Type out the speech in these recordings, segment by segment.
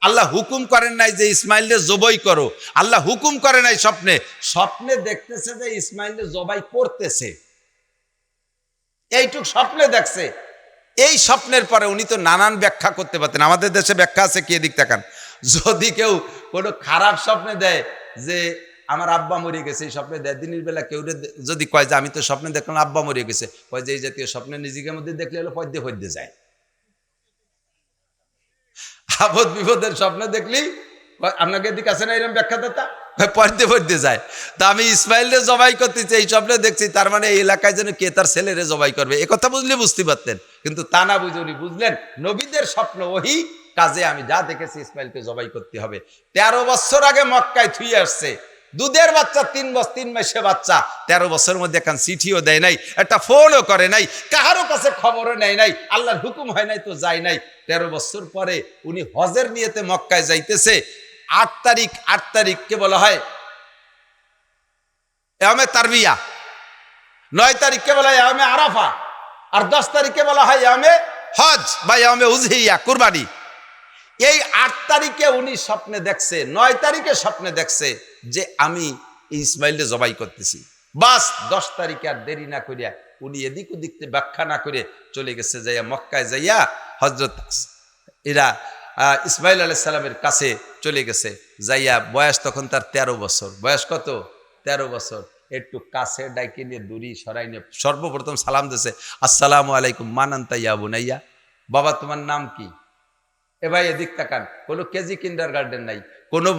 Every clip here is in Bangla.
আল্লাহ হুকুম করেন নাই যে ইসমাইলকে জবাই করো, আল্লাহ হুকুম করে নাই স্বপ্নে, স্বপ্নে দেখতেছে যে ইসমাইলকে জবাই করতেছে, এইটুক স্বপ্নে দেখছে। এই স্বপ্নের পরে উনি তো নানান ব্যাখ্যা করতে পারতেন, আমাদের দেশে ব্যাখ্যা আছে, কি দিক তাকান। যদি কেউ কোনো খারাপ স্বপ্নে দেয় যে আমার আব্বা মরে গেছে, এই স্বপ্নে দেয়, দিনের বেলা কেউ যদি কয় যে আমি তো স্বপ্নে দেখলাম আব্বা মরে গেছে, কয় যে এই জাতীয় স্বপ্নে নিজেকে মধ্যে দেখলে হলো পদ্যে পদ্যে যায়। আপদ বিপদের স্বপ্ন দেখলি আপনাকে এদিকে আছে না এরকম ব্যাখ্যাদাতা, পড়তে পড়তে যায়। তা আমি ইসমাইলরে জবাই করতেছি এই স্বপ্নে দেখছি, তার মানে এই এলাকায় যেন কে তার ছেলেরে জবাই করবে, এ কথা বুঝলে বুঝতে পারতেন, কিন্তু তা না বুঝে উনি বুঝলেন নবীদের স্বপ্ন ওহি, কাজে আমি যা দেখেছি ইসমাইলকে জবাই করতে হবে। 13 বছর আগে মক্কায় থুই আসছে, দুধের বাচ্চা, 3 মাসে বাচ্চা, 13 বছরের মধ্যে এখন চিঠিও দেয় নাই, একটা ফোনও করে নাই, কাহারও কাছে খবরও নেয় নাই, আল্লাহর হুকুম হয় নাই তো যায় নাই। 13 বছর পরে উনি হজের নিয়তে মক্কায় যাইতেছে। 8 তারিখকে বলা হয় ইয়ামে তারবিয়া, 9 তারিখকে বলা হয় ইয়ামে আরাফা, আর 10 তারিখকে বলা হয় ইয়ামে হজ বা ইয়ামে উজহিয়া, কুরবানি। এই 8 তারিখে উনি স্বপ্নে দেখছে, 9 তারিখে স্বপ্নে দেখছে যে আমি ইসমাইলকে জবাই করতেছি। বাস 10 তারিখে আর দেরি না করিয়া উনি এদিক ওদিক ব্যাখ্যা না করে চলে গেছে, যাইয়া মক্কায় যাইয়া হজরত এরা ইসমাইল আলাইহিস সালামের কাছে চলে গেছে, যাইয়া বয়স তখন তার 13 বছর। বয়স কত? 13 বছর। একটু কাছে ডাইকে নিয়ে দূরি সরাই নিয়ে সর্বপ্রথম সালাম দিয়েছে, আসসালামু আলাইকুম মান আনতা ইয়া বুনাইয়া, বাবা তোমার নাম কি? এ ভাই এদিক তাকান, কোনো কেজি কিন্ডার গার্ডেন নাই, কোনো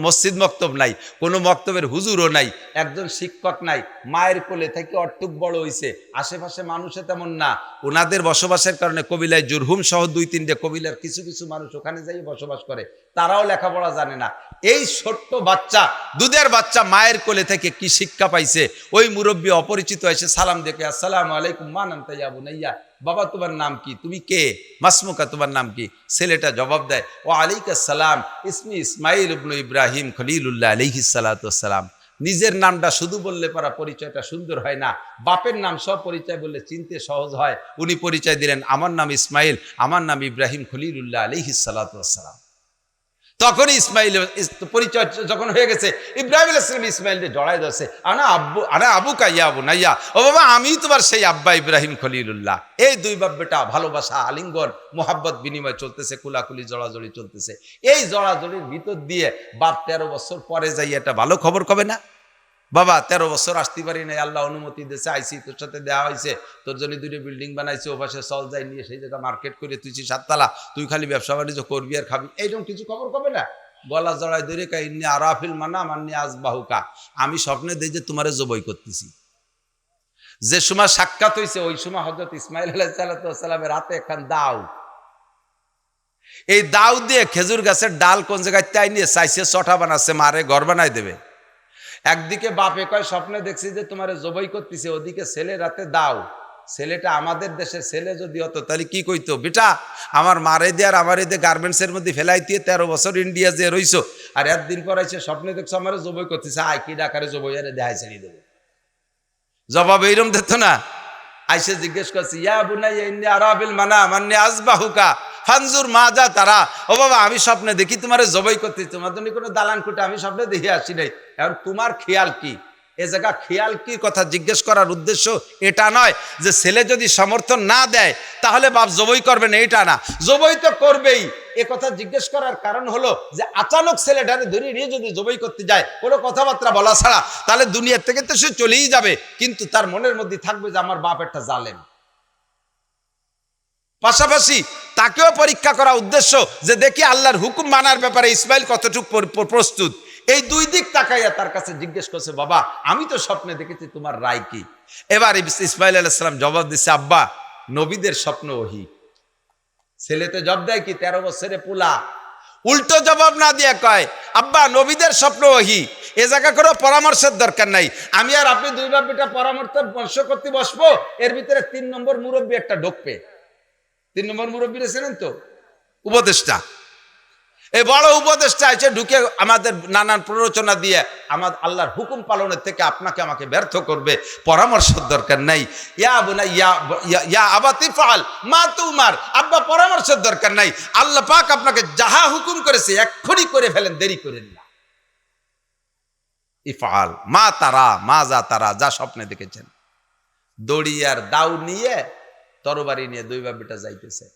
মসজিদ মক্তব নাই, কোনো মক্তবের হুজুরও নাই, একজন শিক্ষক নাই, মায়ের কোলে থেকে অট্টুক বড় হইছে, আশেপাশে মানুষে তেমন না। ওনাদের বসবাসের কারণে কবিলায় জুরহুম সহ 2-3টে কবিলার কিছু কিছু মানুষ ওখানে যাই বসবাস করে, তারাও লেখাপড়া জানে না। এই ছোট্ট বাচ্চা, দুধের বাচ্চা, মায়ের কোলে থেকে কি শিক্ষা পাইছে? ওই মুরব্বী অপরিচিত এসে সালাম দেখে, আসসালামু আলাইকুম মান আনতা ইয়া বুনাইয়া, বাবা তোমার নাম কি, তুমি কে, মাসমুকা তোমার নাম কি? ছেলেটা জবাব দেয়, ও আলাইকুস সালাম ইসমি ইসমাইল ইবনে ইব্রাহিম খলিলুল্লাহ আলাইহিস সালাতু ওয়াস সালাম। নিজের নামটা শুধু বললে পারা পরিচয়টা সুন্দর হয় না, বাপের নাম সব পরিচয় বললে চিনতে সহজ হয়। উনি পরিচয় দিলেন, আমার নাম ইসমাইল, আমার নাম ইব্রাহিম খলিলুল্লাহ আলাইহিস সালাতু ওয়াস সালাম। তখনই ইসমাইল পরিচয় যখন হয়ে গেছে, ইব্রাহিম আলাইহিস সালাম ইসমাইলকে জড়ায় ধরছে, আনা আবুকা ইয়া বুনাইয়া, ও বাবা আমি তোমার সেই আব্বা ইব্রাহিম খলিলুল্লাহ। এই দুই বাপ বেটা ভালোবাসা, আলিঙ্গন, মোহাব্বত বিনিময় চলতেছে, কুলাকুলি জড়াজড়ি চলতেছে। এই জড়াজড়ির ভিতর দিয়ে বাপ 13 বছর পরে যাই এটা ভালো খবর কবে না, বাবা 13 বছর আসতে পারি নাই, আল্লাহ অনুমতি দিয়েছে, আইসি তোর সাথে দেওয়া হয়েছে, তোর জন্য 2টি বিল্ডিং বানাইছে, ও পাশে চল যাই নিয়ে সেই জায়গা মার্কেট করে তুইছি 7 তালা, তুই খালি ব্যবসা বাণিজ্য করবি আর খাবি, এইরকম কিছু খবর কবে না? গলা জড়াই ধরে কাইন্নি আরাফিল মানা মান্নি আজবাহুকা, আমি স্বপ্নে দেই যে তোমারে জবাই করতেছি। যে সময় সাক্ষাৎ হয়েছে ওই সময় হযরত ইসমাইল আলাইহিস সালামের হাতে একখান দাও, এই দাও দিয়ে খেজুর গাছের ডাল কোন জায়গায় তাই নিয়ে চাইছে চটা বানাচ্ছে, মারে ঘর বানাই দেবে। একদিকে বাপে কয় স্বপ্নে দেখছি যে তোমারে জবাই করতেছে, ওদিকে ছেলে রাতে দাও। ছেলেটা আমাদের দেশের ছেলে যদি হতো তাহলে কি কইতো, বেটা আমার মারে দিয়ে আর আমার দিয়ে গার্মেন্টসের মধ্যে ফেলাই দিয়ে 13 বছর ইন্ডিয়া যে রইছো, আর একদিন পর আইসে স্বপ্নে দেখছো আমারে জবাই করতেছে, আয় কি ডাকারে জবাই আরে দেখাই ছেড়ে দেবো। জবাব এইরকম দিত না, আইসে জিজ্ঞেস করছি, ইয়া বুনাইয়া ইন্নী আরাবিল মানা মান্নি আজবাহুকা ফানজুর মাজা তারা, ও বাবা আমি স্বপ্নে দেখি তোমারে জবাই করতেছি, তোমার জন্য কোনো দালান কুটে আমি স্বপ্নে দেখে আসি নাই, এখন তোমার খেয়াল কি? এ জায়গা খেয়াল কি কথা জিজ্ঞেস করার উদ্দেশ্য এটা নয় যে ছেলে যদি সমর্থন না দেয় তাহলে বাপ জবাই করবে না, এটা না, জবাই তো করবেই। এ কথা জিজ্ঞেস করার কারণ হলো যে আচানক ছেলেটারে ধরে নিয়ে যদি জবাই করতে যায় কোনো কথাবার্তা বলা ছাড়া, তাহলে দুনিয়ার থেকে তো সে চলেই যাবে, কিন্তু তার মনের মধ্যে থাকবে যে আমার বাপ একটা জালেম। পাশাপাশি তাকেও পরীক্ষা করা উদ্দেশ্য যে দেখি আল্লাহর হুকুম মানার ব্যাপারে ইসমাইল কতটুকু প্রস্তুত। এই দুই দিক তাকাইয়া তার কাছে জিজ্ঞেস করছে, বাবা আমি তো স্বপ্নে দেখেছি, তোমার রায় কি? এবার ইসমাইল আলাইহিস সালাম জবাব দিচ্ছে, আব্বা নবীদের স্বপ্ন ওহী। ছেলেতে জবাব দেয় কি, 13 বছরে পোলা, উল্টো জবাব না দিয়ে কয়, আব্বা নবীদের স্বপ্ন ওহী। এ জায়গা কোনো পরামর্শের দরকার নাই, আমি আর আপনি দুই বাপ বেটা পরামর্শ করতে বসবো, এর ভিতরে 3 নম্বর মুরব্বী একটা ঢুকবে। 3 নম্বর মুরব্বী ছিলেন তো উপদেষ্টা, এই বড় উপদেশটা এসে ঢুকে আমাদের নানান প্ররোচনা দিয়ে আমাদের আল্লাহর হুকুম পালনের থেকে আপনাকে আমাকে ব্যর্থ করবে, পরামর্শের দরকার নাই। ইয়া বুনাই ইয়া আবাতি ফাল মা তুমার, আব্বা পরামর্শের দরকার নাই। আল্লাহ পাক আপনাকে যাহা হুকুম করেছে এক্ষুনি করে ফেলেন, দেরি করেন না। ইফআল মা তারা মা যা তারা, যা স্বপ্নে দেখেছেন। দড়ি আর দাউ নিয়ে তরবারি নিয়ে দুই বাবিটা যাইতেছে।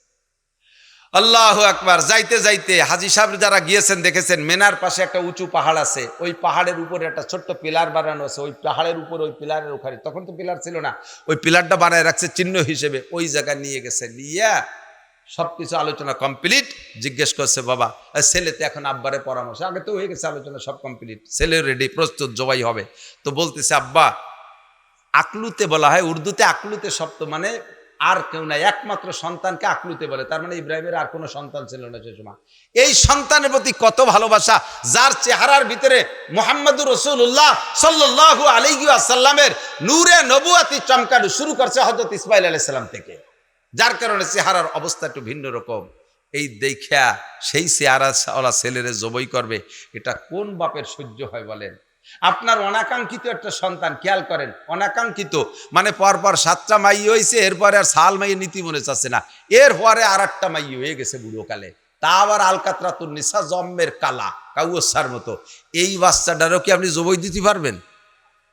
আল্লাহু আকবার। যাইতে যাইতে হাজী সাহেব যারা গিয়েছেন দেখেছেন মেনার পাশে একটা উঁচু পাহাড় আছে, ওই পাহাড়ের উপরে একটা ছোট্ট পিলার বানানো আছে। ওই পাহাড়ের উপর, ওই পিলারের ওখানে, তখন তো পিলার ছিল না, ওই পিলারটা বানায় রাখছে চিহ্ন হিসেবে। ওই জায়গা নিয়ে গেছে, নিয়ে সবকিছু আলোচনা কমপ্লিট। জিজ্ঞেস করছে বাবা ছেলেতে এখন আব্বারে পরামর্শ, আগে তো হয়ে গেছে আলোচনা সব কমপ্লিট, ছেলে রেডি, প্রস্তুত, জবাই হবে। তো বলতেছে আব্বা আকলুতে বলা হয়, উর্দুতে আকলুতে শব্দ মানে আর কেউ নাই, একমাত্র সন্তানকে আকলুতে বলে। তার মানে ইব্রাহিমের আর কোনো সন্তান ছিল না সে সময়। এই সন্তানের প্রতি কত ভালোবাসা, যার চেহারার ভিতরে মুহাম্মদুর রাসূলুল্লাহ সাল্লাল্লাহু আলাইহি ওয়াসাল্লামের নূরে নবুয়াতি চমকানো শুরু করছে হযরত ইসমাঈল আলাইহিস সালাম থেকে, যার কারণে চেহারার অবস্থা একটু ভিন্ন রকম। এই দেখা সেই চেহারা ছেলেরে জবাই করবে, এটা কোন বাপের সহ্য হয় বলেন? আপনার অনাকাঙ্ক্ষিত একটা সন্তান, খেয়াল করেন, অনাকাঙ্ক্ষিত মানে পরপর 7টা মাই হয়েছে, এরপরে আর সাল মাইয়ে নীতি মনে চাচ্ছে না, এরপরে আর একটা মাই হয়ে গেছে বুড়োকালে, তা আবার আলকাতরাতুন নিসা জম্মের কালা কাউসার মতো। এই বাচ্চাটারও কি আপনি জবাই দিতে পারবেন?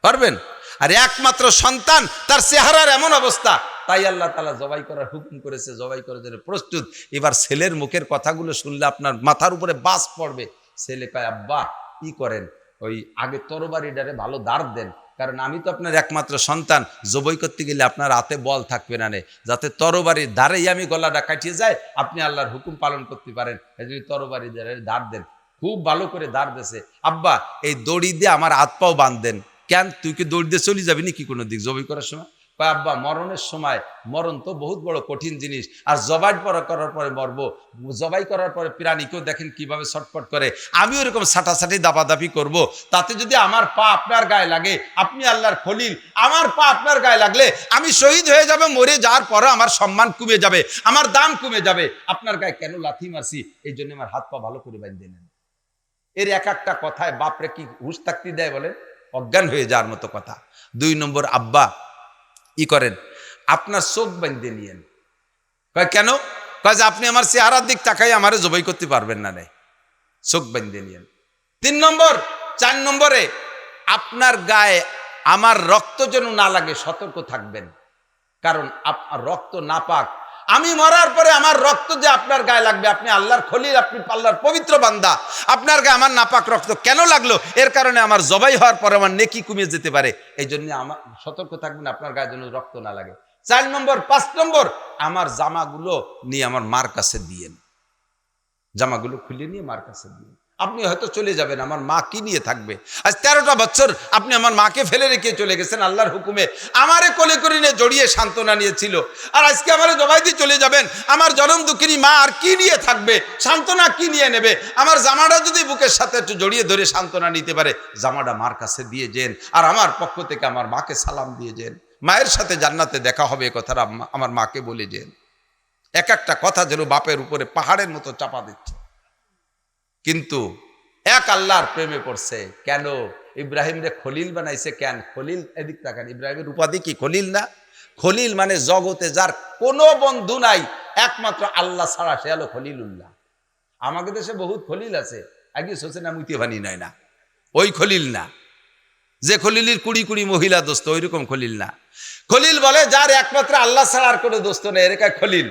পারবেন? আর একমাত্র সন্তান, তার চেহারার এমন অবস্থা, তাই আল্লাহ তাআলা জবাই করার হুকুম করেছে, জবাই করার জন্য প্রস্তুত। এবার ছেলের মুখের কথাগুলো শুনলে আপনার মাথার উপরে বাস পড়বে। ছেলে কয় আব্বা কি করেন, ওই আগে তরবারিটারে ভালো দাঁড় দেন, কারণ আমি তো আপনার একমাত্র সন্তান, জবাই করতে গেলে আপনার হাতে বল থাকবে না, যাতে তরবারির ধারেই আমি গলাটা কাটিয়ে যায়, আপনি আল্লাহর হুকুম পালন করতে পারেন, এই জন্য তরবারি দাঁড় দেন। খুব ভালো করে দাঁড় দিয়েছে। আব্বা এই দড়ি দিয়ে আমার হাত পাও বাঁধদেন। কেন, তুই কি দড়ি দিয়ে চলে যাবি নাকি কোনো দিক জবাই করার সময়? কয় আব্বা মরণের সময়, মরণ তো বহুত বড় কঠিন জিনিস, আর জবাই করার পরে মরবো, জবাই করার পরে প্রাণীকেও দেখেন কিভাবে ছটফট করে, আমি ওরকম ছাটাছাটি দাপাদাপি করব, তাতে যদি আমার পা আপনার গায়ে লাগে, আপনি আল্লাহর খলিল, আমার পা আপনার গায়ে লাগলে আমি শহীদ হয়ে যাবে, মরে যাওয়ার পরে আমার সম্মান কমে যাবে, আমার দাম কমে যাবে, আপনার গায়ে কেন লাথি মারছি, এই জন্য আমার হাত পা ভালো করে বাঁধে নেন। এর এক একটা কথায় বাপরে কি হুঁশ থাকতে দেয় বলেন, অজ্ঞান হয়ে যাওয়ার মতো কথা। 2 নম্বর, আব্বা ই করেন, আপনার চোখ বাঁধে নিয়েন। কয় কেন? কয় যে আপনি আমার চেহারার দিক তাকাই আমারে জবাই করতে পারবেন না, চোখ বাঁধে নিয়েন। 3 নম্বর, 4 নম্বরে আপনার গায়ে আমার রক্ত যেন না লাগে, সতর্ক থাকবেন, কারণ আপনার রক্ত নাপাক, আমি মরার পরে আমার রক্ত যে আপনার গায়ে লাগবে, আপনি আল্লাহর খলিল, আপনি আল্লাহর পবিত্র বান্দা, আপনার গায়ে আমার নাপাক রক্ত কেন লাগলো? এর কারণে আমার জবাই হওয়ার পরে আমার নেকি কমে যেতে পারে, এই জন্য আমার সতর্ক থাকবেন, আপনার গায়ে যেন রক্ত না লাগে। 4 নম্বর, 5 নম্বর, আমার জামাগুলো নিয়ে আমার মার কাছে দিয়েন, জামাগুলো খুলে নিয়ে মার কাছে দিয়েন। আপনি হয়তো চলে যাবেন, আমার মা কি নিয়ে থাকবে? আজ 13টা বছর আপনি আমার মাকে ফেলে রেখে চলে গেছেন, আল্লাহর হুকুমে আমারে কোলে করে নিয়ে জড়িয়ে সান্ত্বনা নিয়েছিল, আর আজকে আমারে জবাই দিয়ে চলে যাবেন, আমার জনম দুঃখিনী মা আর কি নিয়ে থাকবে, সান্ত্বনা কি নিয়ে নেবে? আমার জামাটা যদি বুকের সাথে একটু জড়িয়ে ধরে সান্ত্বনা নিতে পারে, জামাটা মার কাছে দিয়ে যেন, আর আমার পক্ষ থেকে আমার মাকে সালাম দিয়ে যেন, মায়ের সাথে জান্নাতে দেখা হবে, এ কথাটা আমার মাকে বলে যেন। এক একটা কথা যেন বাপের উপরে পাহাড়ের মতো চাপা দিচ্ছে। কিন্তু এক আল্লাহর প্রেমে পড়ছে। কেন? ইব্রাহিম রে খলিল বানাইছে। কেন খলিল? এদিক তাকান, ইব্রাহিমের উপাধি কি খলিল না? খলিল মানে জগতে যার কোনো বন্ধু নাই, একমাত্র আল্লাহ ছাড়া, সে হলো খলিলুল্লাহ। আমাদের দেশে বহুত খলিল আছে, আগে সোচে না মুইতে বানি নয় না, ওই খলিল না, যে খলিলের 20 মহিলা দোস্ত, ওই রকম খলিল না। খলিল বলে যার একমাত্র আল্লাহ ছাড়া আর কোনো দোস্ত নেই, এর খলিল।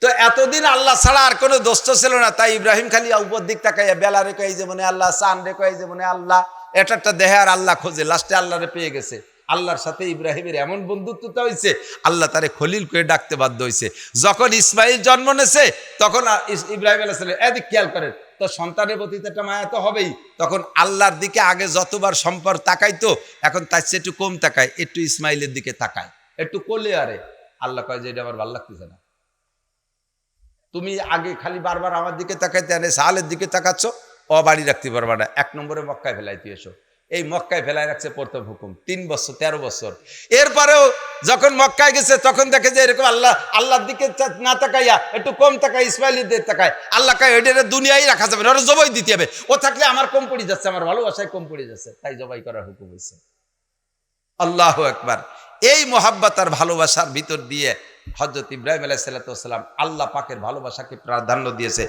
তো এতদিন আল্লাহ ছাড়া আর কোনো দোস্ত ছিল না, তাই ইব্রাহিম খালি উপর দিক তাকাইয়া বেলা রেখে এই যে মনে আল্লাহ, চান রেখে এই যে মনে আল্লাহ, এটা একটা দেহে আর আল্লাহ খোঁজে, লাস্টে আল্লাহরে পেয়ে গেছে। আল্লাহর সাথে ইব্রাহিমের এমন বন্ধুত্বতা হয়েছে, আল্লাহ তারে খলিল করে ডাকতে বাধ্য হয়েছে। যখন ইসমাইল জন্ম নেছে, তখন ইব্রাহিম আলাইহিস সালাম এদিক খেয়াল করেন, তো সন্তানের প্রতি একটা মায়া তো হবেই, তখন আল্লাহর দিকে আগে যতবার সম্পর্ক তাকাইতো, এখন তার চেয়ে একটু কম তাকায়, একটু ইসমাইলের দিকে তাকায়, একটু কোলে। আরে আল্লাহ কয় যে এটা আমার ভালো লাগতেছে না, তুমি আগে খালি বারবার আমার দিকে তাকাইতে, আনে সাহালের দিকে তাকাচ্ছ, বাড়ি রাখতে পারবা না, 1 নম্বরে মক্কায় ফেলাইতে এসো। এই মক্কায় ফেলাই রাখছে প্রথম হুকুম, 3 বছর 13 বছর। এরপরেও যখন মক্কায় গেছে তখন দেখে যে এরকম আল্লাহর দিকে না তাকাইয়া একটু কম তাকায়, ইসমাইলের দিকে তাকায়। আল্লাহ কায় এটা দুনিয়ায় রাখা যাবে না, ওরা জবাই দিতে হবে। ও থাকলে আমার কম পড়ে যাচ্ছে, আমার ভালোবাসায় কম পড়ে যাচ্ছে, তাই জবাই করার হুকুম হয়েছে। আল্লাহু আকবার। এই মোহাব্বত আর ভালোবাসার ভিতর দিয়ে হযরত ইব্রাহিম আলাইহিস সালাম আল্লাহ পাকের ভালোবাসাকে প্রাধান্য দিয়েছে।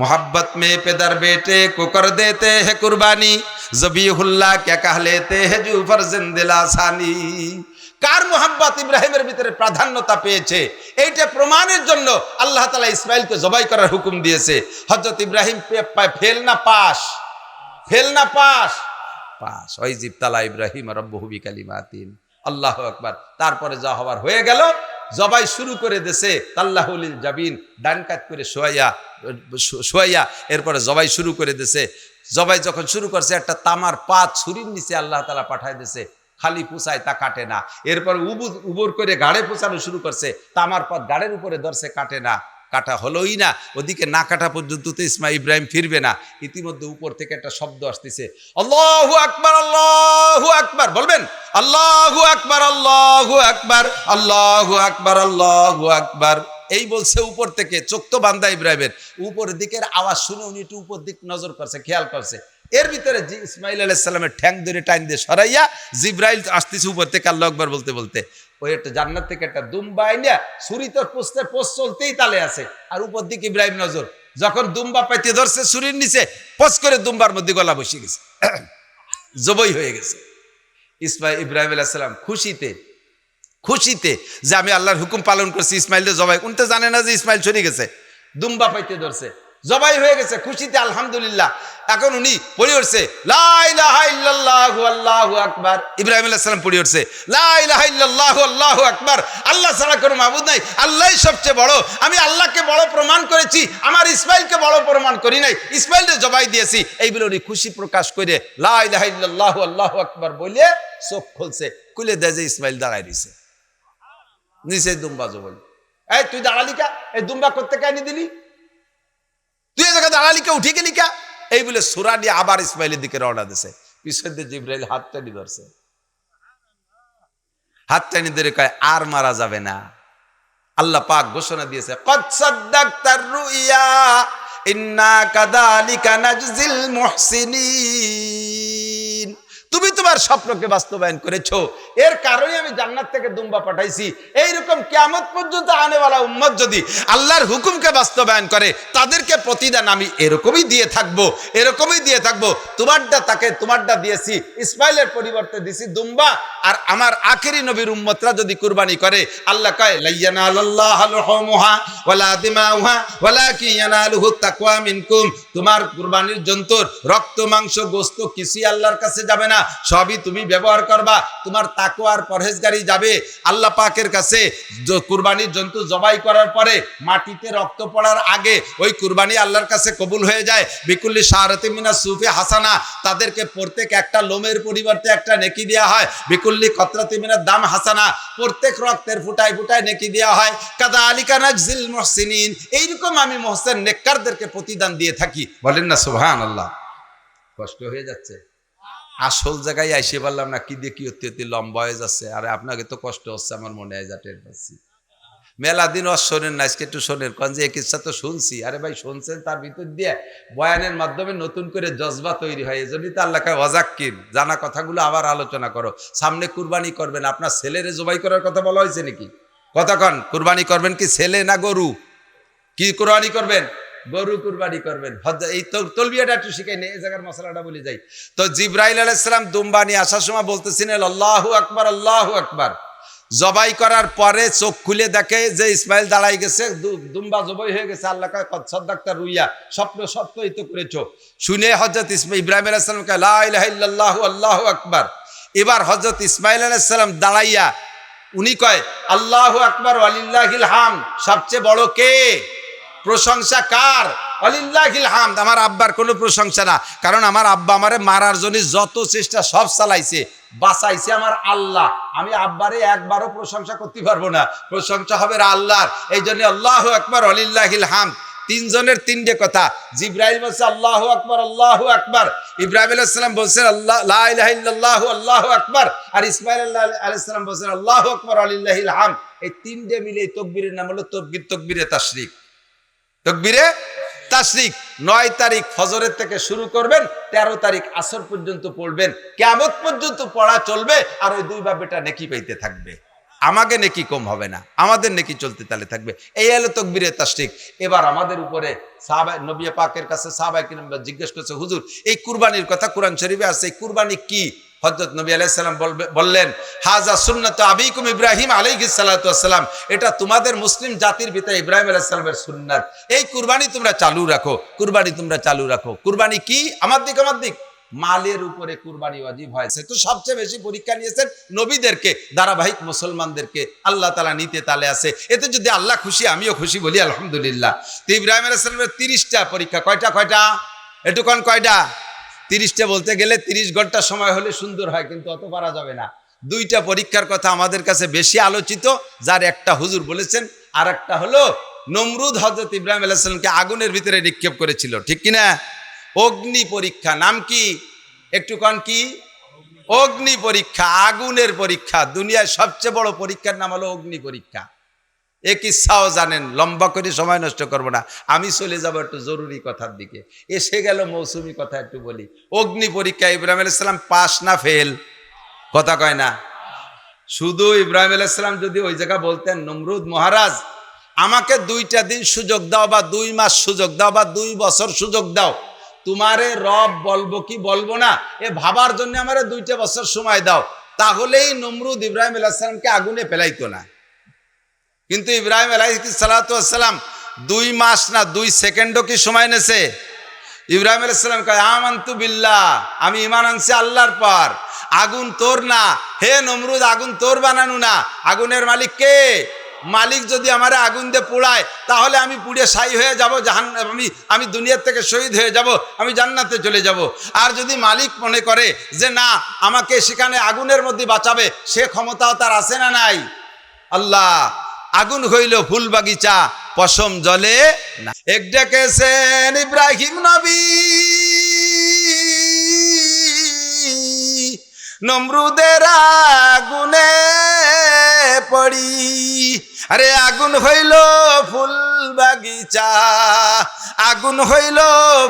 মোহাব্বত মে পেদার বেটে কোকর দেতে হে কুরবানি, জবিহুল্লাহ কে কাহলেতে হে জুফর জিন্দিলা সানি। কার মোহাব্বত ইব্রাহিমের ভিতরে প্রাধান্যতা পেয়েছে এইটা প্রমাণের জন্য আল্লাহ তাআলা ইসমাইলকে জবাই করার হুকুম দিয়েছে। হযরত ইব্রাহিম ফেল না পাস, ফেল না পাস, পাস। ওই জিবতালা ইব্রাহিম রব্বহু বিকালিমাতিন। আল্লাহু আকবার। তারপরে যা হবার হয়ে গেল, জবাই শুরু করে দেশে তাল্লাহুল জাবিন, ডান কাত করে শোয়াইয়া এরপরে জবাই শুরু করে দেশে। জবাই যখন শুরু করছে, একটা তামার পাত ছুরির নিচে আল্লাহ তাআলা পাঠায় দিয়েছে, খালি পুষায় তা কাটে না। এরপর উবর করে গাড়ে পুষানো শুরু করছে, তামার পাত গাড়ের উপরে ধরছে, কাটে না, কাটা হলোই না। ওদিকে না কাটা পর্যন্ত তো ইব্রাহিম ফিরবে না। ইতিমধ্যে উপর থেকে একটা শব্দ আসতেছে, আল্লাহু আকবার, আল্লাহু আকবার। বলবেন আল্লাহু আকবার, আল্লাহু আকবার, আল্লাহু আকবার, আল্লাহু আকবার। এই বলছে উপর থেকে। চোখ তো বান্দা ইব্রাহিমের, উপরের দিকের আওয়াজ শুনে উনি একটু উপর দিক নজর করছে, খেয়াল করছে। এর ভিতরে ইসমাইল আলাইহিস সালামের ঠ্যাং ধরে টাইন দিয়ে সরাইয়া জিব্রাইল আসতেছে উপর থেকে আল্লাহু আকবার বলতে বলতে। ওই একটা জান্নাত থেকে একটা দুম্বা আইনা ছুরি তোর পোস্তে পোস্ট চলতেই তালে আছে, আর উপর দিকে ইব্রাহিম নজর। যখন দুম্বা পাইতে ধরছে ছুরির নিচে, পচ করে দুম্বার মধ্যে গলা বসে গেছে, জবই হয়ে গেছে। ইব্রাহিম আলাইহিস সালাম খুশিতে যে আমি আল্লাহর হুকুম পালন করছি, ইসমাইলের জবাই। উনতে জানে না যে ইসমাইল চলে গেছে, দুম্বা পাইতে ধরছে, জবাই হয়ে গেছে, খুশিতে আলহামদুলিল্লাহ। এখন উনি পড়ে উঠছে লা ইলাহা ইল্লাল্লাহু আল্লাহু আকবার। ইব্রাহিম আলাইহিস সালাম পড়ে উঠছে লা ইলাহা ইল্লাল্লাহু আল্লাহু আকবার। আল্লাহ ছাড়া কোনো মাবুদ নাই, আল্লাহই সবচেয়ে বড়। আমি আল্লাহকে বড় প্রমাণ করেছি, আমার ইসমাইলকে বড় প্রমাণ করি নাই, ইসমাইলকে জবাই দিয়েছি। এই বলে উনি খুশি প্রকাশ করে লা ইলাহা ইল্লাল্লাহু আল্লাহু আকবার বলে চোখ খুলছে, খুলে দেয় যে ইসমাইল দাঁড়ায় রইছে নিচে দুম্বা জবাই। এই তুই দাঁড়ালি কা? এই দুম্বা করতে কেন দিলি? তুই এ জায়গায় দাঁড়ালি কা? উঠে গেলি কা? এই বলে সূরা নিয়ে আবার ইসমাইলের দিকে রওনা দিয়েছে। পিছন দিয়ে জিবরাইল হাত টানি ধরছে, হাত টানি ধরে কয় আর মারা যাবে না। আল্লাহ পাক ঘোষণা দিয়েছে, কদ সাদ্দাকতার রুইয়া ইন্না কাযালিকা নাজজিল মুহসিনিন। তুমি তোমার স্বপ্নকে বাস্তবায়ন করেছো, এর কারণে আমি জান্নাত থেকে দুম্বা পাঠাইছি। এইরকম কিয়ামত পর্যন্ত আনেওয়ালা উম্মত যদি আল্লাহর হুকুমকে বাস্তবায়ন করে, তাদেরকে প্রতিদান আমি এরকমই দিয়ে থাকবো, এরকমই দিয়ে থাকবো। তোমারটা দিয়েছি, ইসমাইলের পরিবর্তে দিছি দুম্বা। আর আমার আখেরি নবীর উম্মতরা যদি কুরবানি করে, আল্লাহ কয় লাইয়ানালাল্লাহু লুহুমুহা ওয়ালা দিমাউহা ওয়ালাকিন ইয়ানালুহুত তাকওয়া মিনকুম। তোমার কুরবানির জন্তুর রক্ত, মাংস, গোশত কিছুই আল্লাহর কাছে যাবে না, সবই তুমি ব্যবহার করবা, তোমার তাকওয়া আর পরহেজগারি যাবে আল্লাহ পাকের কাছে। কুরবানির জন্তু জবাই করার পরে মাটিতে রক্ত পড়ার আগে ওই কুরবানি আল্লাহর কাছে কবুল হয়ে যায়। বিকুল্লি শাহরাতি মিনাস সুফি হাসানা, তাদেরকে প্রত্যেক একটা লোমের পরিবর্তে একটা নেকি দেওয়া হয়। বিকুল্লি কতরাতি মিনাদ দাম হাসানা, প্রত্যেক রক্তের ফুটায় ফুটায় নেকি দেওয়া হয়। কাযালিকা নাজজিল মুহসিনিন, এইরকম আমি মুহসিন নেককারদেরকে প্রতিদান দিয়ে থাকি। বলেন না সুবহানাল্লাহ। কষ্ট হয়ে যাচ্ছে, আসল জায়গায় আইসে পারলাম না, কি দিয়ে কি অতি লম্বা হয়ে যাচ্ছে। আরে আপনাকে তো কষ্ট হচ্ছে, আমার মনে হয় যা টের পাচ্ছি। মেলা দিন শোনেন না, আজকে একটু শোনেন। কারণ যে কিচ্ছা তো শুনছি, আরে ভাই শুনছেন, তার ভিতর দিয়ে বয়ানের মাধ্যমে নতুন করে জজবা তৈরি হয়। এজন্যই তো আল্লাহ ওয়াজাক্কির, জানা কথাগুলো আবার আলোচনা করো। সামনে কুরবানি করবেন, আপনার ছেলেরে জবাই করার কথা বলা হয়েছে নাকি? কতক্ষণ কুরবানি করবেন? কি ছেলে না গরু? কি কুরবানি করবেন? গরু কুরবানি করবেন। এই তলবিয়াটা একটু শিখাই নেই, এই জায়গার মশলাটা বলে যাই। তো জিবরাইল আলাইহিস সালাম দুম্বা নিয়ে আসার সময় বলতেছিলেন আল্লাহু আকবার, আল্লাহু আকবার। জবাই করার পরে চোখ খুলে দেখে যে ইসমাইল দাঁড়াই গেছে, দুম্বা জবাই হয়ে গেছে। আল্লাহ কয় কদ সাদ্দাকতা রুইয়া, সত্যই তো করেছো। শুনে হযরত ইব্রাহিম আলাইহিস সালাম কয় লা ইলাহা ইল্লাল্লাহু আল্লাহু আকবার। এবার হযরত ইসমাইল আলাইহিস সালাম দাঁড়াইয়া উনি কয় আল্লাহু আকবার ওয়ালিল্লাহিল হামদ। সবচেয়ে বড় কে? প্রশংসা কার? ওয়ালিল্লাহিল হামদ। আমার আব্বার কোনো প্রশংসা না, কারণ আমার আব্বা আমারে মারার জন্য যত চেষ্টা সব চালাইছে, বাঁচাইছে আমার আল্লাহ। আমি আব্বারে একবারও প্রশংসা করতে পারবো না, প্রশংসা হবে আল্লাহর। এই জন্য আল্লাহু আকবার ওয়ালিল্লাহিল হামদ। তিনজনের তিনটে কথা। জিব্রাইল বলছে আল্লাহু আকবার, আল্লাহু আকবার। ইব্রাহিম আলাইহিস সালাম বলছেন আল্লাহ লা ইলাহা ইল্লাল্লাহু আল্লাহু আকবার। আর ইসমাঈল আলাইহিস সালাম বলছেন আল্লাহু আকবার আলিল্লাহিল হামদ। এই তিনটে মিলে তাকবীরের নাম হলো তাকবীরে তাশরিক। তাকবীরে তাশরিক 9 তারিখ ফজরের থেকে শুরু করবেন, 13 তারিখ আসর পর্যন্ত পড়বেন, কিয়ামত পর্যন্ত পড়া চলবে। আর ওই দুই বাপেটা নেকি পাইতে থাকবে, আমাকে নেকি কম হবে না, আমাদের নেকি চলতে তালে থাকবে। এই হলো তাকবীরে তাশরিক। এবার আমাদের উপরে সাহাবা নবী পাকের কাছে সাহাবায়ে কিরাম জিজ্ঞেস করছে, হুজুর এই কুরবানির কথা কোরআন শরীফে আছে, এই কুরবানি কি? হযরত নবী আলাইহিস সালাম বললেন, হাযা সুন্নাতু আবিকুম ইব্রাহিম আলাইহিস সালাতু ওয়াস সালাম, এটা তোমাদের মুসলিম জাতির পিতা ইব্রাহিম আলাইহিস সালামের সুন্নাত। এই কুরবানি তোমরা চালু রাখো, কুরবানি তোমরা চালু রাখো। কুরবানি কি? আমার দিক মালের উপরে কুরবানি ওয়াজিব হয়েছে। তো সবচেয়ে বেশি পরীক্ষা নিয়েছেন নবীদেরকে, ধারাবাহিক মুসলমানদেরকে আল্লাহ তাআলা নিতে তালে আছে। এতে যদি আল্লাহ খুশি, আমিও খুশি, বলি আলহামদুলিল্লাহ। তো ইব্রাহিম আলাইহিস সালামের 30টা পরীক্ষা। কয়টা? একটু কোন কয়টা? 30টা বলতে গেলে 30 ঘন্টা সময় হলে সুন্দর হয়, কিন্তু অত পারা যাবে না। 2টা পরীক্ষার কথা আমাদের কাছে বেশি আলোচিত, যার একটা হুজুর বলেছেন, আর একটা হলো নমরুদ হযরত ইব্রাহিম আলাইহিস সালামকে আগুনের ভিতরে নিক্ষেপ করেছিল, ঠিক কিনা? অগ্নি পরীক্ষা। নাম কি? একটু কোন কি? অগ্নি পরীক্ষা, আগুনের পরীক্ষা। দুনিয়ার সবচেয়ে বড় পরীক্ষার নাম হলো অগ্নি পরীক্ষা। এ কিচ্ছাও জানেন, লম্বা করে সময় নষ্ট করব না, আমি চলে যাব একটু জরুরি কথার দিকে। এসে গেল মৌসুমি কথা, একটু বলি। অগ্নি পরীক্ষা ইব্রাহিম আলাইহিস সালাম পাস না ফেল? কথা কয় না। শুধু ইব্রাহিম আলাইহিস সালাম যদি ওই জায়গা বলতেন, নমরুদ মহারাজ আমাকে 2টা দিন সুযোগ দাও, বা 2 মাস সুযোগ দাও, বা 2 বছর সুযোগ দাও, তোমারে রব বলবো কি বলবো না এ ভাবার জন্য আমারে 2টা বছর সময় দাও, তাহলেই নমরুদ ইব্রাহিম আলাইহিস সালামকে আগুনে ফেলাইতো না। কিন্তু ইব্রাহিম আলাইহিস সালাতু ওয়াস সালাম 2 মাস না 2 সেকেন্ডও কি সময় নেছে? ইব্রাহিম আলাইহিস সালাম কয় আমানতু বিল্লাহ, আমি ঈমান আনছি আল্লাহর পর। আগুন তোর না হে নমরুদ, আগুন তোর বানানো না, আগুনের মালিক কে? মালিক যদি আমারে আগুন দিয়ে পোড়ায়, তাহলে আমি পুড়ে ছাই হয়ে যাব, আমি দুনিয়ার থেকে শহীদ হয়ে যাব, আমি জান্নাতে চলে যাব। আর যদি মালিক মনে করে যে না আমাকে সেখানে আগুনের মধ্যে বাঁচাবে, সে ক্ষমতাও তার আছে না নাই? আল্লাহ। আগুন হইল ফুল বাগিচা, পশম জলে না। এক ডেকেছেন ইব্রাহিম নবী, নমরুদের আগুনে পড়ি, আরে আগুন হইল ফুল বাগিচা, আগুন হইল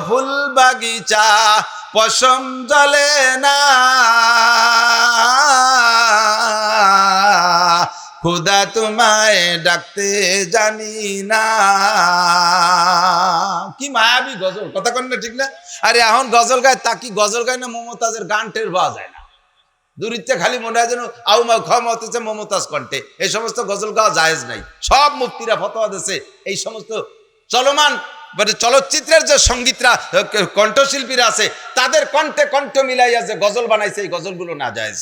ফুল বাগিচা, পশম জলে না, খুদা তোমায় ডাকতে জানি না। কি মায়াবী গজল, কথা কন না, ঠিক না? আরে এখন গজল গায়, তা কি গজল গায় না মমতাজের গান টের পাওয়া যায় না? দূরিতে খালি মনে হয় যেন আউমা ক্ষমতেছে মমতাজ কণ্ঠে। এই সমস্ত গজল গাওয়া জায়েজ নাই। সব মুফতিরা ফতোয়া দিয়েছে এই সমস্ত চলমান মানে চলচ্চিত্রের যে সঙ্গীতরা কণ্ঠশিল্পীরা আছে, তাদের কণ্ঠে কণ্ঠ মিলাইয়া যে গজল বানাইছে, এই গজলগুলো না জায়েজ।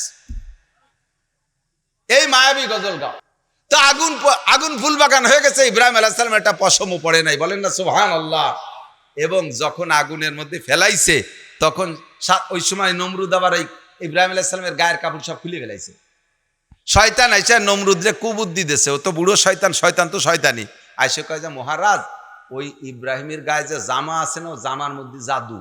এই মায়াবী গজল গাও। তো আগুন ফুল বাগান হয়ে গেছে, ইব্রাহিম আলাইহিস সালাম একটা পশমও পড়ে নাই, বলেন না সুবহানাল্লাহ। এবং যখন আগুনের মধ্যে ফেলাইছে, তখন ওই সময় নমরুদ আবার এই ইব্রাহিম আলাইহিস সালামের গায়ের কাপড় সব খুলে ফেলাইছে। শয়তান আইসা নমরুদরে কুবুদ্ধি দিছে, ও তো বুড়ো শয়তান, শয়তান তো শয়তানি। আইসে কয় যে মহারাজ, ওই ইব্রাহিমের গায়ে যে জামা আছে না, ও জামার মধ্যে জাদু,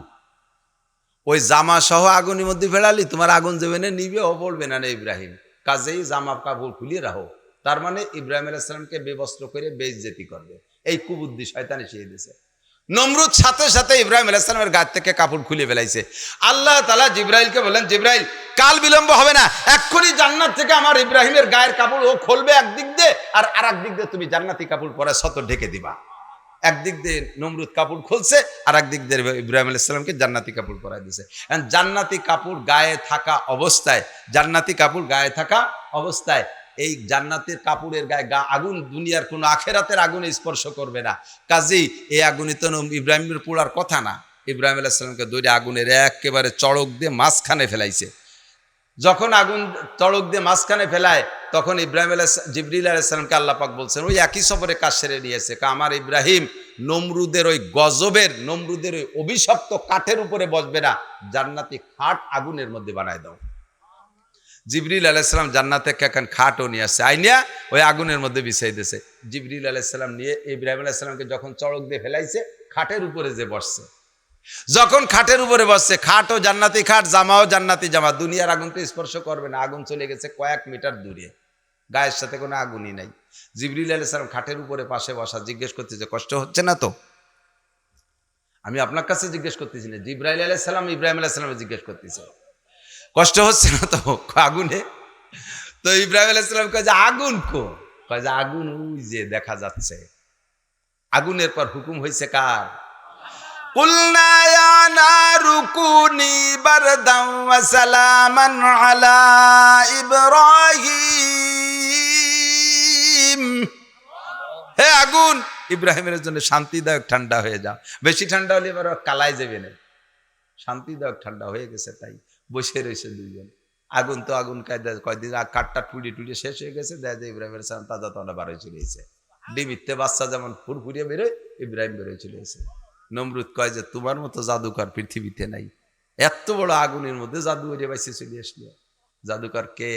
ওই জামা সহ আগুনের মধ্যে ফেলালি তোমার আগুন যাবে না, নিবে ও বলবে না ইব্রাহিম, কাজেই জামা কাপড় খুলিয়ে রাখো। তার মানে ইব্রাহিম আলাইহিস সালামকে বেবস্ত্র করে বেইজ্জতি করবে, এই কুবুদ্ধি শয়তান এসে দিয়েছে। নমরুদ সাথে সাথে ইব্রাহিম আলাইহিস সালামের গায়ে থেকে কাপড় খুলে ফেলাইছে। আল্লাহ তাআলা জিবরাইলকে বলেন, জিবরাইল কাল বিলম্ব হবে না, এক্ষুনি জান্নাত থেকে আমার ইব্রাহিমের গায়ের কাপড় ও খুলবে একদিক দিয়ে, আর আরেক দিক দিয়ে তুমি জান্নাতি কাপড় পরে সতর ঢেকে দিবা। একদিক দিয়ে নমরুদ কাপড় খুলছে, আর একদিক দিয়ে ইব্রাহিম আলাইহিস সালামকে জান্নাতি কাপড় পরাই দিয়েছে। জান্নাতি কাপড় গায়ে থাকা অবস্থায়, জান্নাতি কাপড় গায়ে থাকা অবস্থায় এই জান্নাতের কাপড়ের গায়ে আগুন দুনিয়ার কোনো আখেরাতের আগুনে স্পর্শ করবে না। কাজেই এই আগুনে তো ইব্রাহিমের পোড়ার কথা না। ইব্রাহিম আলাইহিস সালামকে দৌড়ে আগুনের একেবারে চড়ক দিয়ে মাঝখানে ফেলাইছে। যখন আগুন চড়ক দিয়ে মাঝখানে ফেলায়, তখন জিবরিল আলাইহিস সালামকে আল্লাহ পাক বলছেন, ওই একই সফরে কাজ সেরে নিয়েছে, আমার ইব্রাহিম নমরুদের ওই গজবের, নমরুদের ওই অভিশপ্ত কাঠের উপরে বসবে না, জান্নাতি খাট আগুনের মধ্যে বানায় দাও। জিবরিল আলাইহিস সালাম জান্নাত থেকে এখন খাটও নিয়ে আসছে, আইনিয়া ওই আগুনের মধ্যে বিছাই দিয়েছে। জিবরিল আলাইহিস সালাম নিয়ে ইব্রাহিম আলাইহিস সালামকে যখন চড়ক দিয়ে ফেলাইছে, খাটের উপরে যে বসছে, যখন খাটের উপরে বসছে, খাটও জান্নাতি খাট, জামাও জান্নাতি জামা, দুনিয়ার আগুন তো স্পর্শ করবে না, আগুন চলে গেছে কয়েক মিটার দূরে, গায়ের সাথে কোনো আগুনই নাই। জিবরিল আলাইহিস সালাম খাটের উপরে পাশে বসা, জিজ্ঞেস করতেছে কষ্ট হচ্ছে না তো? আমি আপনার কাছে জিজ্ঞেস করতেছি না, জিবরাইল আলাইহিস সালাম ইব্রাহিম আলাইহিস সালামকে জিজ্ঞেস করতেছে কষ্ট হচ্ছে না তো আগুনে? তো ইব্রাহিম আলাইহিস সালাম কয় যে আগুন কো? কয় যে আগুন ওই যে দেখা যাচ্ছে। আগুনের পর হুকুম হয়েছে কার? কুলনা ইয়া নারু কুনি বারদান ওয়া সালামান আলা ইব্রাহিম, হে আগুন ইব্রাহিমের জন্য শান্তিদায়ক ঠান্ডা হয়ে যাও। বেশি ঠান্ডা হলে এবার কালাই যাবে না, শান্তিদায়ক ঠান্ডা হয়ে গেছে, তাই বসে রয়েছে দুইজন। আগুন তো আগুন কয়দিন কাঠটা টুড়ি শেষ হয়ে গেছে, দেখা যায় ইব্রাহিমের সালাম তাজা তাজা বার হয়ে চলে গেছে। ডিমিতে বাচ্চা যেমন ফুরফুরিয়ে বেরোয়, ইব্রাহিম বেরোয় চলে গেছে। নমরুদ কয় যে তোমার মতো জাদুকর পৃথিবীতে নাই, এত বড় আগুনের মধ্যে জাদু হয়ে বাইসে চলে আসলো। জাদুকর কে?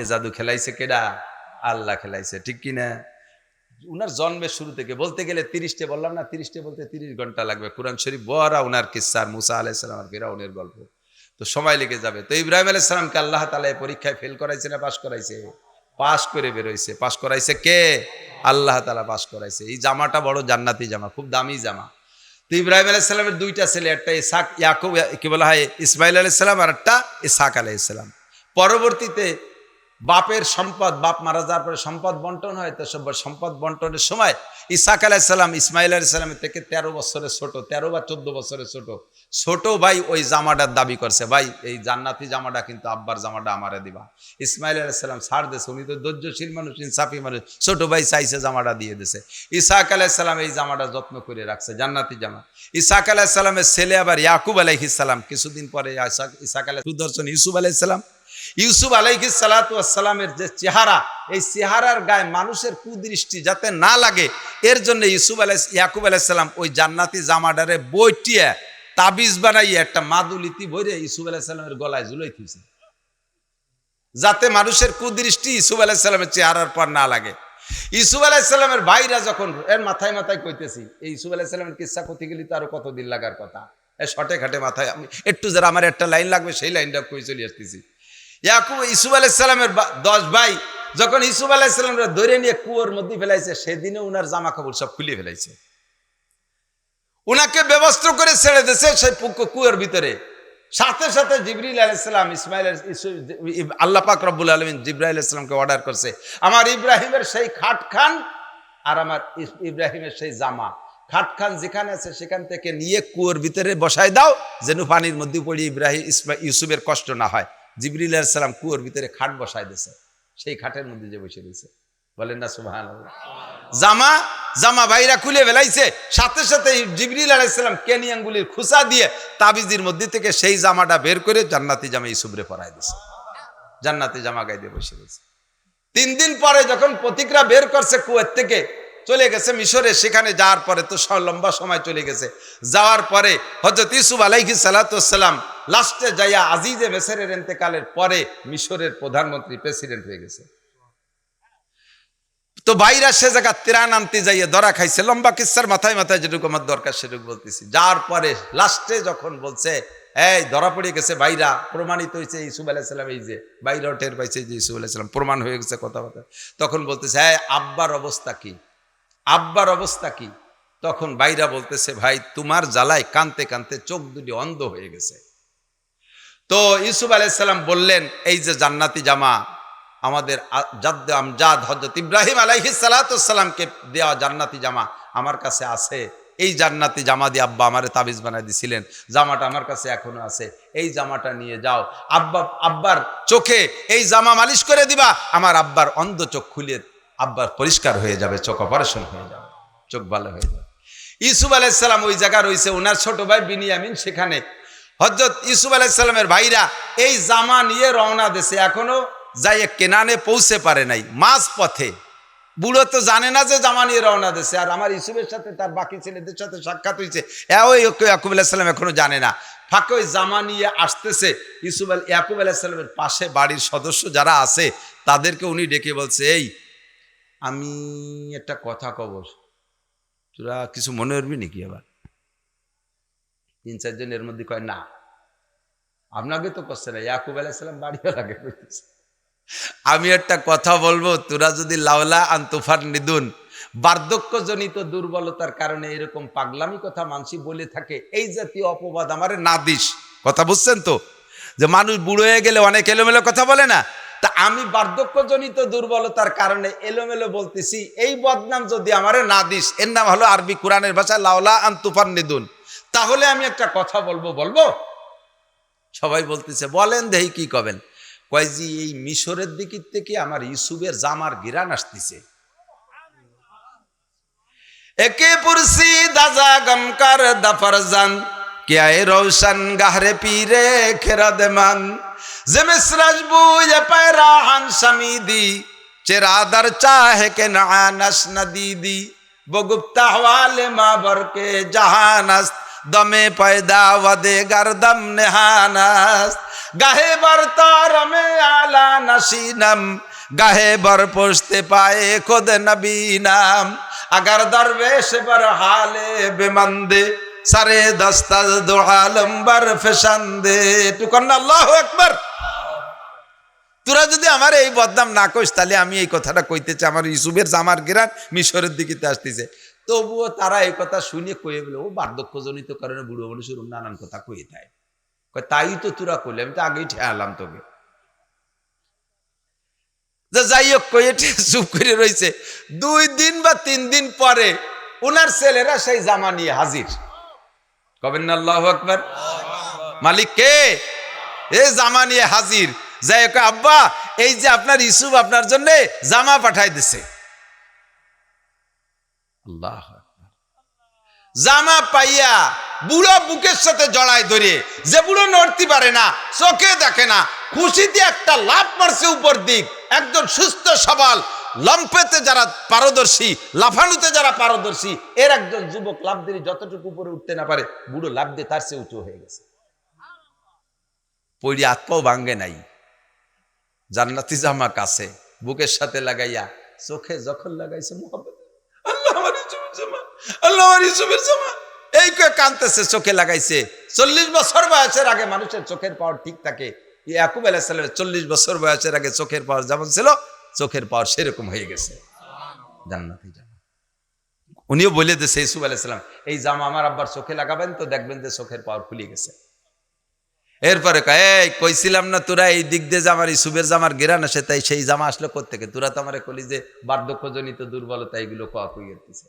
এ জাদু খেলাইছে কেডা? আল্লাহ খেলাইছে, ঠিক কিনা? উনার জন্মের শুরু থেকে বলতে গেলে 30টে বললাম না, 30টে বলতে 30 ঘন্টা লাগবে। কোরআন শরীফ বড়া উনার কিসসার, মুসা আলাইহিস সালাম আর ফিরাউনের গল্প, তো সময় লেগে যাবে। তো ইব্রাহিম আলাইহিস সালামকে আল্লাহ তাআলা এই পরীক্ষায় ফেল করাইছে না পাস করাইছে? পাস করে বেরোইছে। পাস করাইছে কে? আল্লাহ তাআলা পাস করাইছে। এই জামাটা বড় জান্নাতি জামা, খুব দামি জামা। তো ইব্রাহিম আলাইহিস সালামের দুইটা ছেলে, একটা ইসহাক, ইয়াকুব কি বলা হয়, ইসমাইল আলাইহিস সালাম, আর একটা ইসহাক আলাইহিস সালাম। পরবর্তীতে বাপের সম্পদ, বাপ মারা যাওয়ার পরে সম্পদ বন্টন হয়, তো সম্পদ বন্টনের সময় ইসহাক আলাইহিস সালাম ইসমাইল আলাইহিস সালামের থেকে 13 বছরের ছোট, 13 বা 14 বছরের ছোট ভাই ওই জামাটার দাবি করছে, ভাই এই জান্নাতি জামাটা কিন্তু আব্বার জামাটা আমারে দিবা। ইসমাইল আলাইহিস সালাম ছাড় দিয়েছে, উনি তো ধৈর্যশীল মানুষ, ইনসাফি মানুষ, ছোট ভাই চাইছে জামাটা দিয়ে দিয়েছে। ইসহাক আলাইহিস সালাম এই জামাটা যত্ন করে রাখছে, জান্নাতি জামা। ইসহাক আলাইহিস সালামের ছেলে আবার ইয়াকুব আলাইহিস সালাম, কিছুদিন পরে ইসহাক আলাইহিস সুদর্শন ইউসুফ আলাইহিস সালাম। ইউসুফ আলাইহিস সালাতু ওয়াস সালামের যে চেহারা, এই চেহারার গায়ে মানুষের কুদৃষ্টি যাতে না লাগে, এর জন্য ইয়াকুব আলাইহিস সালাম ওই জান্নাতি জামাটারে বইটিয়ে তাবিজ বানাইয়ে একটা মাদুলিতি ভরে ইউসুফ আলাইহিস সালামের গলায় ঝুলাই দিয়েছে, যাতে মানুষের কুদৃষ্টি ইউসুফ আলাইহিস সালামের চেহারার পর না লাগে। ইউসুফ আলাইহিস সালামের ভাইরা যখন এর মাথায় কইতেছি, এই ইউসুফ আলাইহিস সালামের কিচ্ছা করতে গেলে তো আরো কতদিন লাগার কথা, শর্টে খাটে মাথায় আমি একটু যারা আমার একটা লাইন লাগবে সেই লাইনটা কই চলে আসতেছি। ইউসুফ আলাইহিস সালামের 10 ভাই যখন ইউসুফ আলাইহিস সালামকে ধরে নিয়ে কুয়োর মধ্যে ফেলাইছে, সেদিনে উনার জামা কাপড় সব খুলে ফেলাইছে, উনাকে ব্যবস্থা করে ছেড়ে দিয়েছে সেই কুয়োর ভিতরে। সাথে সাথে জিবরিল আলাইহিস সালাম আল্লাহ পাক রব্বুল আলামিন জিবরাইল আলাইহিস সালামকে অর্ডার করছে, আমার ইব্রাহিমের সেই খাট খান আর আমার ইব্রাহিমের সেই জামা, খাট খান যেখানে আছে সেখান থেকে নিয়ে কুয়োর ভিতরে বসায় দাও, যেন পানির মধ্যে পড়ে ইউসুফের কষ্ট না হয়। জিবরিল আলাইহিস সালাম কুয়োর ভিতরে খাট বসায় দিয়েছে, সেই খাটের মধ্যে যে বসে রয়েছে, বলেন না সুবহানাল্লাহ। জামা ভাইরা খুলে ফেলাইছে, সাথে সাথে জিবরিল আলাইহিস সালাম কেনি আঙ্গুলের খুসা দিয়ে তাবিজের মধ্যে থেকে সেই জামাটা বের করে জান্নাতি জামা ইউসুফরে পরায় দিয়েছে, জান্নাতি জামা গায়ে দিয়ে বসে রয়েছে। 3 দিন পরে যখন প্রতিকরা বের করছে কুয়েত থেকে, চলে গেছে মিশরে, সেখানে যাওয়ার পরে তো লম্বা সময় চলে গেছে। যাওয়ার পরে হযরত ইউসুফ আলাইহিস সালাতু ওয়াস সালাম লাস্টে যাইয়া আজিজে মিসরের ইন্তেকালের পরে মিশরের প্রধানমন্ত্রী, প্রেসিডেন্ট হয়ে গেছে। তো ভাইরা সে জায়গা ত্রাণ আনতে যাইয়ে ধরা খাইছে, লম্বা কিচ্ছার মাথায় যেটুকু আমার দরকার সেটুকু বলতেছি। যার পরে লাস্টে যখন বলছে এই ধরা পড়ে গেছে, ভাইরা প্রমাণিত হয়েছে ইউসুফ আলাইহিস সালাম, এই যে ভাইরা টের পাইছে যে ইউসুফ আলাইহিস সালাম প্রমাণ হয়ে গেছে কথাবার্তা, তখন বলতেছে হ্যাঁ আব্বার অবস্থা কি, আব্বার অবস্থা কি? তখন ভাইরা বলতেছে ভাই তোমার জ্বালায় কানতে কানতে চোখ দুটি অন্ধ হয়ে গেছে। তো ইউসুফ আলাইহিস সালাম বললেন এই যে জান্নাতি জামা আমাদের জাদ্দে আমজাদ হযরত ইব্রাহিম আলাইহিস সালাতু ওয়াস সালামকে দেওয়া জান্নাতি জামা আমার কাছে আছে, এই জান্নাতি জামা দিয়ে আব্বা আমারে তাবিজ বানায় দিছিলেন, জামাটা আমার কাছে এখনো আছে, এই জামাটা নিয়ে যাও, আব্বার চোখে এই জামা মালিশ করে দিবা, আমার আব্বার অন্ধ চোখ খুলে আব্বার পরিষ্কার হয়ে যাবে, চোখ অপারেশন হয়ে যাবে, চোখ ভালো হয়ে যাবে। ইউসুফ আলাইহিস সালাম ওই জায়গা রয়েছে, ওনার ছোট ভাই বিনিয়ামিন সেখানে। হযরত ইউসুফ আলাইহিস সালামের ভাইরা এই জামা নিয়ে রওনা দিয়েছে, এখনো যাইয়ে কেনানে পৌঁছে পারে নাই, মাঝ পথে। বুড়ো তো জানে না যে জামা নিয়ে রওনা দিয়েছে, আর আমার ইউসুফের সাথে তার বাকি ছেলেদের সাথে সাক্ষাৎ হয়েছে, ইয়াকুব আলাইহিস সালাম এখনো জানে না। ফাঁকে ওই জামা নিয়ে আসতেছে ইয়াকুব আলাইহিস সালামের পাশে বাড়ির সদস্য যারা আছে তাদেরকে উনি ডেকে বলছে, এই আমি একটা কথা কব, তোরা কিছু মনে করবি নাকি? আবার 3-4 জন এর মধ্যে কয়, না আপনাকে তো করছে না, ইয়াকুব আলাইহিস সালাম বাড়িওয়ালাকে কইতেছে, আমি একটা কথা বলবো, তোরা যদি লাউলা আন তুফান নিদুন, বার্ধক্যজনিত দুর্বলতার কারণে এরকম পাগলামি কথা মানসি বলে থাকে, এই জাতীয় অপবাদ আমারে না দিস। কথা বুঝছেন তো, যে মানুষ বুড়ো হয়ে গেলে অনেক এলোমেলো কথা বলে না, তা আমি বার্ধক্যজনিত দুর্বলতার কারণে এলোমেলো বলতেছি, এই বদনাম যদি আমারে না দিস, এর নাম হলো আরবি কোরআনের ভাষায় লাউলা আন তুফান নিদুন, তাহলে আমি একটা কথা বলবো। সবাই বলতেছে, বলেন দেহি কি কবেন? কয় জি, এই মিশরের দিক থেকে আমার ইউসুফের জামার গিরান আসতেছে। একে পুরসি দাজা গমকার দাফরজান क्या है रोशन गहरे पीरे खिरदमन जमिसरज बुए पैराहन समीदी चिरादर चाहे के नानस नदीदी वो गुप्ता हवाले माबर के जहानस दमे पैदा वदे गर्दम निहानस गाहे बर तार में आला नसीनम गाहे बर पुश्ते पाए खुद नबी नाम अगर दरवेश बर हाले बेमंदे सारे दस्ताज दो आलम बर फैशंदे टुकन्ना अल्लाहु আকবার। তোরা যদি আমার এই বদনাম না কইস, তাহলে আমি এই কথাটা কইতে চাই, আমার ইউসুফের জামার গিরান মিশরের দিকে আসতেছে। তবুও তারা এই কথা শুনে কয়ে বলে, ও বার্ধক্যজনিত কারণে বুড়ো মানুষের নানান কথা কয়ে দেয়। তাই তো তোরা কইলে, আমি তো আগেই ঠেয়ালাম তোকে। যাই হোক, কয়ে চুপ করে রয়েছে। 2 দিন বা 3 দিন পরে উনার ছেলেরা সেই জামা নিয়ে হাজির। কবেন না আল্লাহু আকবার। মালিক কে? এই জামা নিয়ে হাজির। যাই হোক, আব্বা এই যে আপনার ইউসুফ আপনার জন্য জামা পাঠাই দিছে। আল্লাহ জামা পাইয়া বুড়ো বুকের সাথে জড়াই ধরে, যে বুড়ো নড়তে পারে না, চোখে দেখে না, খুশিতে একটা লাফ মারছে উপর দিক। একদম সুস্থ সবল, লম্পেতে যারা পারদর্শী, লাফানুতে যারা পারদর্শী, এর একজন যুবক লাফ দিয়ে যতটুকু উপরে উঠতে না পারে, বুড়ো লাফ দিয়ে তার চেয়ে উঁচু হয়ে গেছে। পড়ি আত্মাও ভাঙ্গে নাই, জান্নাতি জামা কাছে বুকের সাথে লাগাইয়া, চোখে যখন লাগাইছে মুহাব্বত, আল্লাহ আমার ইউসুফের জামা, আল্লাহ আমার ইউসুফের জামা, এই কয়ে কাঁদতেছে। চোখে লাগাইছে। 40 বছর বয়সের আগে মানুষের চোখের পাওয়ার ঠিক থাকে। ইয়াকুব আলাইহিস সালামের 40 বছর বয়সের আগে চোখের পাওয়ার যেমন ছিল, চোখের পাওয়ার সেরকম হয়ে গেছে। জান্নাতি জামা। উনিও বলে দিয়েছে ইউসুফ আলাইহিস সালাম, এই জামা আমার আব্বার চোখে লাগাবেন তো দেখবেন যে চোখের পাওয়ার খুলে গেছে। এরপরে এই কইছিলাম না তোরা এই দিক দিয়ে যে আমার ইউসুফের জামার গিরান আসে, তাই সেই জামা আসলো কোত্থেকে? তোরা তো আমার কলি যে বার্ধক্যজনিত দুর্বলতা, এগুলো কই করতেছে।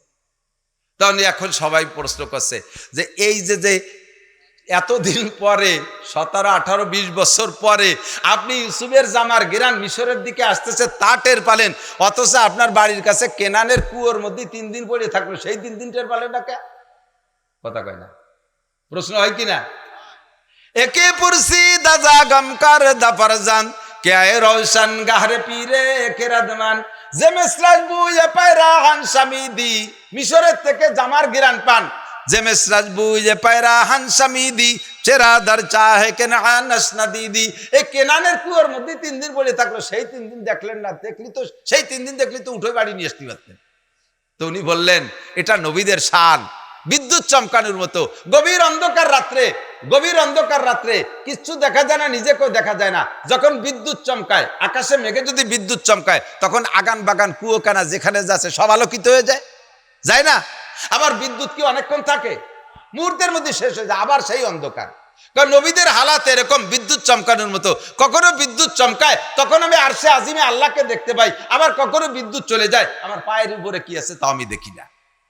তখন এখন সবাই প্রশ্ন করছে যে এই যে এতদিন পরে 17, 18, 20 বছর পরে আপনি ইউসুফের জামার গিরান মিশরের দিকে আসতেছে, তা টের পালেন, অথচ আপনার বাড়ির কাছে কেনানের কুয়োর মধ্যে 3 দিন পরে থাকলো, সেই 3 দিন টের পালেন না কে? কথা কয় না? প্রশ্ন হয় কিনা? একে পুরসি দাজা গমকার দাফরজান क्या है रोशन गहरे पीरे किरदमान যে মেসরাজ বুয়ে পায়রাহান সামিদি, মিশরের থেকে জামার গিরান পান। যে মেসরাজ বুয়ে পায়রাহান সামিদি চেরাদার চাহে কেনানাস নদীদি। এই কেনানের কুয়োর মধ্যে 3 দিন পড়ে থাকলো, সেই 3 দিন দেখলেন না? দেখলি তো, সেই 3 দিন দেখলি তো উঠে বাড়ি নিয়ে আসতে পারতেন। তো উনি বললেন, এটা নবীদের শান। বিদ্যুৎ চমকানোর মতো গভীর অন্ধকার রাত্রে কিচ্ছু দেখা যায় না, নিজেকেও দেখা যায় না। যখন বিদ্যুৎ চমকায়, আকাশে মেঘে যদি বিদ্যুৎ চমকায়, তখন আগান বাগান কুয়োকানা যেখানে যাচ্ছে সব আলোকিত হয়ে যায় না? আবার বিদ্যুৎ কি অনেকক্ষণ থাকে? মুহূর্তের মধ্যে শেষ হয়ে যায়, আবার সেই অন্ধকার। কারণ নবীদের হালাত এরকম বিদ্যুৎ চমকানোর মতো। কখনো বিদ্যুৎ চমকায়, তখন আমি আরশে আজিমে আল্লাহকে দেখতে পাই। আবার কখনো বিদ্যুৎ চলে যায়, আমার পায়ের উপরে কি আছে তাও আমি দেখি না।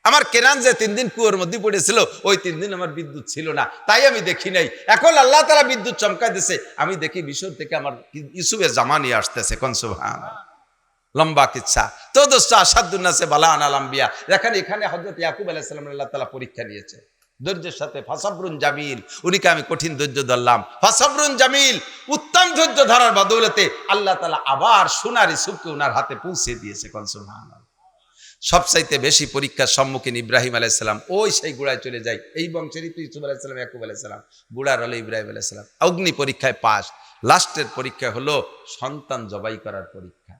আমার কেনান যে 3 দিন কুয়োর মধ্যে পড়েছিল, ওই 3 দিন আমার বিদ্যুৎ ছিল না, তাই আমি দেখি নাই। এখন আল্লাহ তাআলা বিদ্যুৎ চমকায় দিয়েছে, আমি দেখি মিশর থেকে আমার ইউসুফের জামা নিয়ে আসতেছে। কোন সুবহানাল্লাহ। লম্বা কিচ্ছা। তো দোস্ত আসাদুন্নাসে বালা আনাল আম্বিয়া। দেখেন এখানে হযরত ইয়াকুব আলাইহিস সালাম আল্লাহ তাআলা পরীক্ষা নিয়েছে ধৈর্যের সাথে। ফাসাবরুন জামিল, উনিকে আমি কঠিন ধৈর্য ধরলাম। ফাসাবরুন জামিল, উত্তম ধৈর্য ধরার বদৌলতে আল্লাহ তাআলা আবার সোনার ইউসুফকে ওনার হাতে পৌঁছে দিয়েছে। কোন সুবহানাল্লাহ। সবচাইতে বেশি পরীক্ষার সম্মুখীন ইব্রাহিম আলাইসালাম, ওই সেই গুড়ায় চলে যায়। এই বংশেরই তো ইউসুফ আলাইসালাম, ইয়াকুব আলাইসালাম, গুড়ার হলো ইব্রাহিম আলাইসালাম। অগ্নি পরীক্ষায় পাস। লাস্টের পরীক্ষা হলো সন্তান জবাই করার পরীক্ষা।